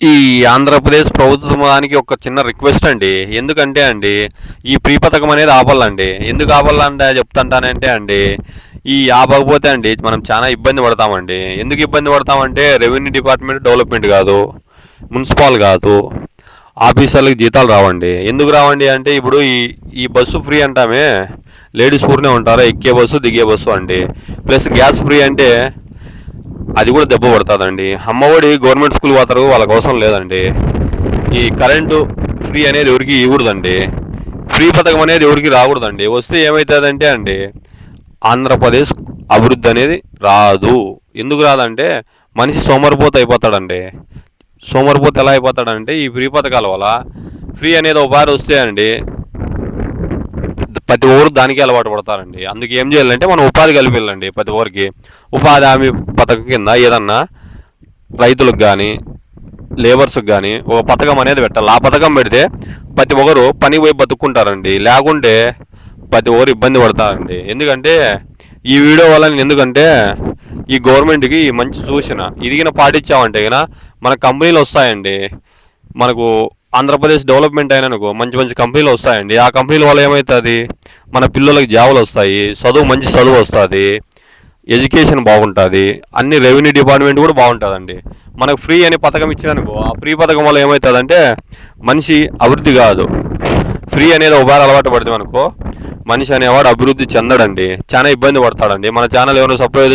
ఈ ఆంధ్రప్రదేశ్ ప్రభుత్వానికి ఒక చిన్న రిక్వెస్ట్ అండి. ఎందుకంటే అండి, ఈ ఫ్రీ పథకం అనేది ఆపాలండి. ఎందుకు ఆపాలంటే చెప్తాంటానంటే అండి, ఈ ఆపకపోతే అండి మనం చాలా ఇబ్బంది పడతామండి. ఎందుకు ఇబ్బంది పడతామంటే రెవెన్యూ డిపార్ట్మెంట్ డెవలప్మెంట్ కాదు, మున్సిపల్ కాదు, ఆఫీసర్లకు జీతాలు రావండి. ఎందుకు రావండి అంటే ఇప్పుడు ఈ బస్సు ఫ్రీ అంటామే, లేడీస్ ఊరినే ఉంటారా, ఎక్కే బస్సు దిగే బస్సు అండి. ప్లస్ గ్యాస్ ఫ్రీ అంటే అది కూడా దెబ్బ పడుతుందండి. అమ్మఒడి గవర్నమెంట్ స్కూల్ పోతారు, వాళ్ళకి అవసరం లేదండి. ఈ కరెంటు ఫ్రీ అనేది ఎవరికి ఇవ్వకూడదండి. ఫ్రీ పథకం అనేది ఎవరికి రాకూడదండి. వస్తే ఏమవుతుందంటే అండి, ఆంధ్రప్రదేశ్ అభివృద్ధి అనేది రాదు. ఎందుకు రాదంటే మనిషి సోమరిపోత అయిపోతాడండి. సోమరిపోత ఎలా అయిపోతాడంటే ఈ ఫ్రీ పథకాల వల్ల, ఫ్రీ అనేది ఒక బారి వస్తే అండి ప్రతి ఒక్కరు దానికి అలవాటు పడతారండి. అందుకు ఏం చేయాలంటే మనం ఉపాధి కల్పించాలండి. ప్రతి ఒక్కరికి ఉపాధి హామీ పథకం కింద ఏదన్నా రైతులకు కానీ లేబర్స్కి కానీ ఒక పథకం అనేది పెట్టాలి. ఆ పథకం పెడితే ప్రతి ఒక్కరు పని పోయి బతుక్కుంటారండి. లేకుంటే ప్రతి ఒక్కరు ఇబ్బంది పడతారండి. ఎందుకంటే ఈ వీడియో వల్ల నేను ఎందుకంటే ఈ గవర్నమెంట్కి మంచి సూచన ఇదిగిన పాటించామంటే కనుక మన కంపెనీలు వస్తాయండి. మనకు ఆంధ్రప్రదేశ్ డెవలప్మెంట్ అయిననుకో మంచి మంచి కంపెనీలు వస్తాయండి. ఆ కంపెనీల వల్ల ఏమవుతుంది, మన పిల్లలకి జాబులు వస్తాయి, మంచి చదువు వస్తుంది, ఎడ్యుకేషన్ బాగుంటుంది, అన్ని రెవెన్యూ డిపార్ట్మెంట్ కూడా బాగుంటుందండి. మనకు ఫ్రీ అనే పథకం ఇచ్చిననుకో ఆ ఫ్రీ పథకం వల్ల ఏమవుతుందంటే మనిషి అభివృద్ధి కాదు. ఫ్రీ అనేది ఒకసారి అలవాటు పడుతుంది అనుకో, మనిషి అనేవాడు అభివృద్ధి చెందడండి. చాలా ఇబ్బంది పడతాడండి. మన ఛానల్ ఎవరైనా సబ్స్క్రైబ్